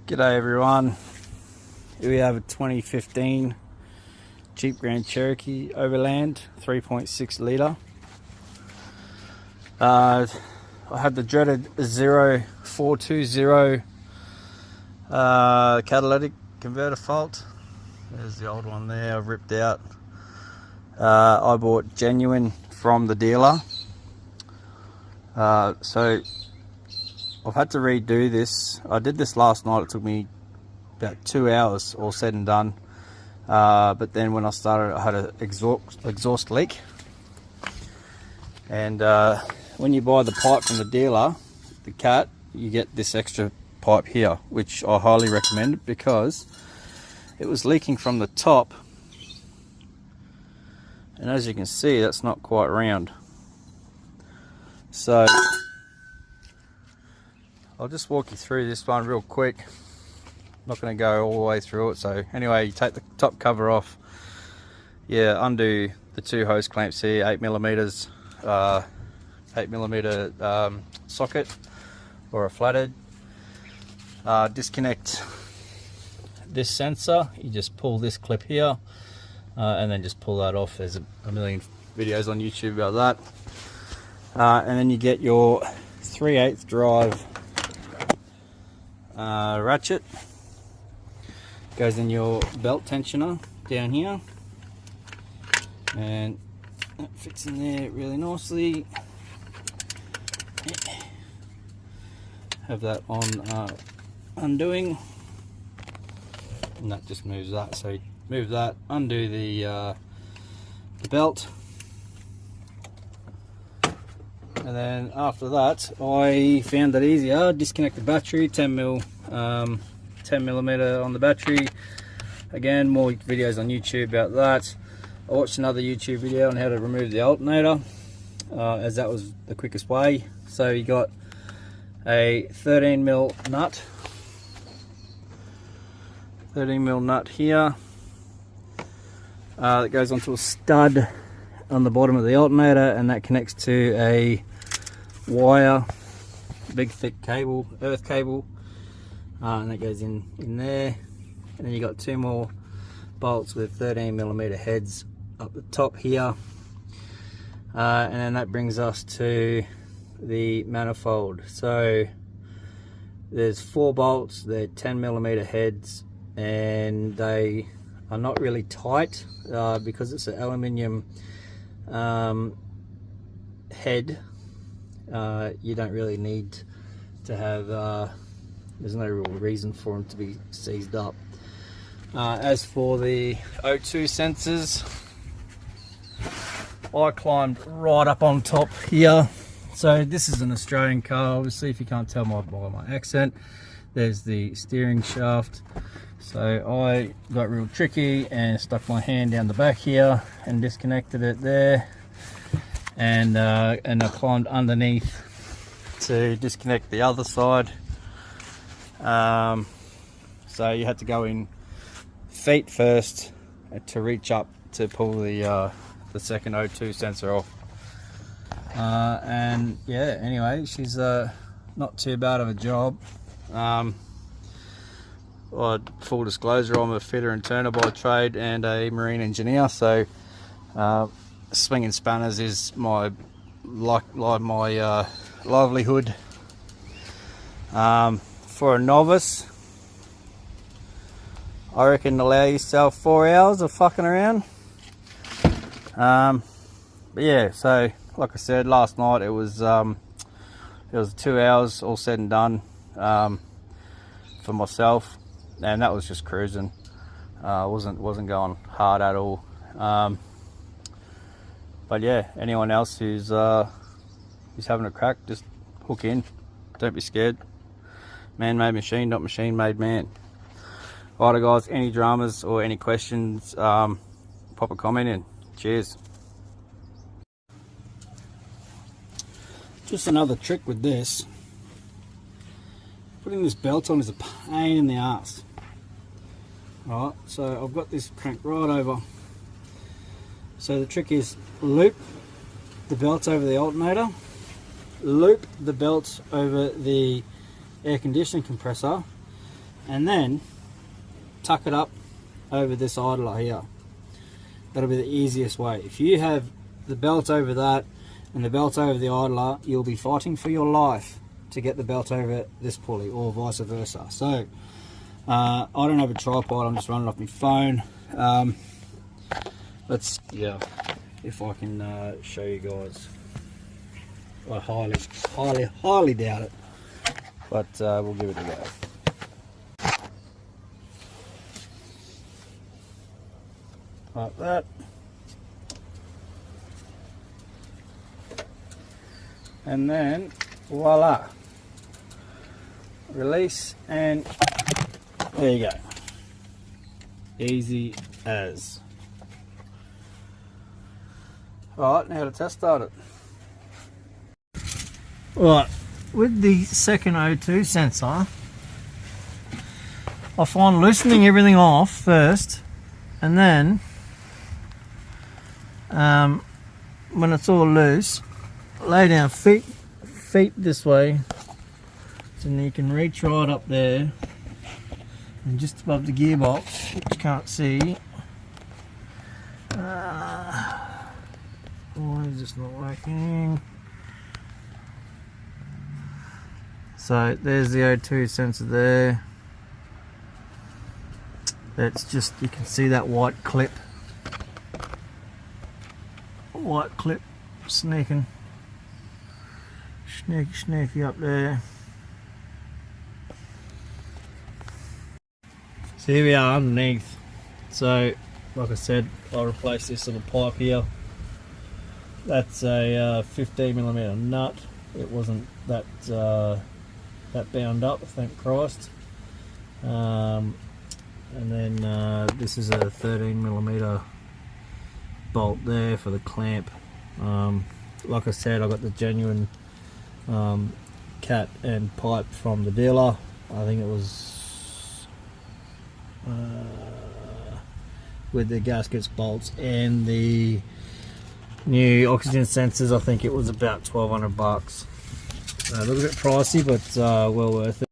G'day everyone, here we have a 2015 Jeep Grand Cherokee Overland 3.6 litre. I had the dreaded 0420 catalytic converter fault. There's the old one there I've ripped out. I bought genuine from the dealer. So I've had to redo this. I did this last night. It took me about 2 hours all said and done. But then when I started, I had an exhaust leak. And when you buy the pipe from the dealer, the Cat, you get this extra pipe here, which I highly recommend because it was leaking from the top. And as you can see, that's not quite round. So I'll just walk you through this one real quick. I'm not going to go all the way through it. So anyway, you take the top cover off. Yeah, undo the two hose clamps here, 8mm, 8mm socket or a flathead. Disconnect this sensor. You just pull this clip here and then just pull that off. There's a million videos on YouTube about that. And then you get your 3/8 drive ratchet. Goes in your belt tensioner down here, and that fits in there really nicely. Have that on undoing, and that just moves that. So you move that, undo the belt. And then after that, I found it easier. Disconnect the battery, 10mm on the battery. Again, more videos on YouTube about that. I watched another YouTube video on how to remove the alternator, as that was the quickest way. So you got a 13mm nut, 13mm nut here that goes onto a stud on the bottom of the alternator, and that connects to a wire, big thick cable, earth cable, and that goes in there. And then you got two more bolts with 13mm heads up the top here, and then that brings us to the manifold. So there's 4 bolts, they're 10mm heads, and they are not really tight because it's an aluminium head. You don't really need to have, there's no real reason for them to be seized up. As for the O2 sensors, I climbed right up on top here. So this is an Australian car, obviously, if you can't tell by my accent. There's the steering shaft. So I got real tricky and stuck my hand down the back here and disconnected it there. And I climbed underneath to disconnect the other side. So you had to go in feet first to reach up to pull the second O2 sensor off. And yeah, anyway, she's not too bad of a job. Well, full disclosure, I'm a fitter and turner by trade and a marine engineer, so swinging spanners is my livelihood. For a novice, I reckon allow yourself 4 hours of fucking around. But yeah, so like I said, last night it was 2 hours all said and done for myself, and that was just cruising. Wasn't going hard at all. But yeah, anyone else who's having a crack, just hook in. Don't be scared. Man-made machine, not machine-made man. Alright guys, any dramas or any questions, pop a comment in. Cheers. Just another trick with this. Putting this belt on is a pain in the ass. Alright, so I've got this cranked right over. So the trick is loop the belt over the alternator, loop the belt over the air conditioning compressor, and then tuck it up over this idler here. That'll be the easiest way. If you have the belt over that and the belt over the idler, you'll be fighting for your life to get the belt over this pulley, or vice versa. So I don't have a tripod, I'm just running off my phone. Let's, yeah, if I can show you guys. I highly doubt it, but we'll give it a go. Like that. And then voila, release, and there you go. Easy as. Alright, now to test start it. Right, with the second O2 sensor, I find loosening everything off first, and then when it's all loose, lay down feet this way, so then you can reach right up there and just above the gearbox, which you can't see. Why is this not working? So there's the O2 sensor there. That's just, you can see that white clip sneaky up there. So here we are underneath. So like I said, I'll replace this little pipe here. That's a 15mm nut. It wasn't that bound up, thank Christ. And then this is a 13mm bolt there for the clamp. Like I said, I got the genuine cat and pipe from the dealer. I think it was with the gaskets, bolts, and the new oxygen sensors. I think it was about 1200 bucks. A little bit pricey, but well worth it.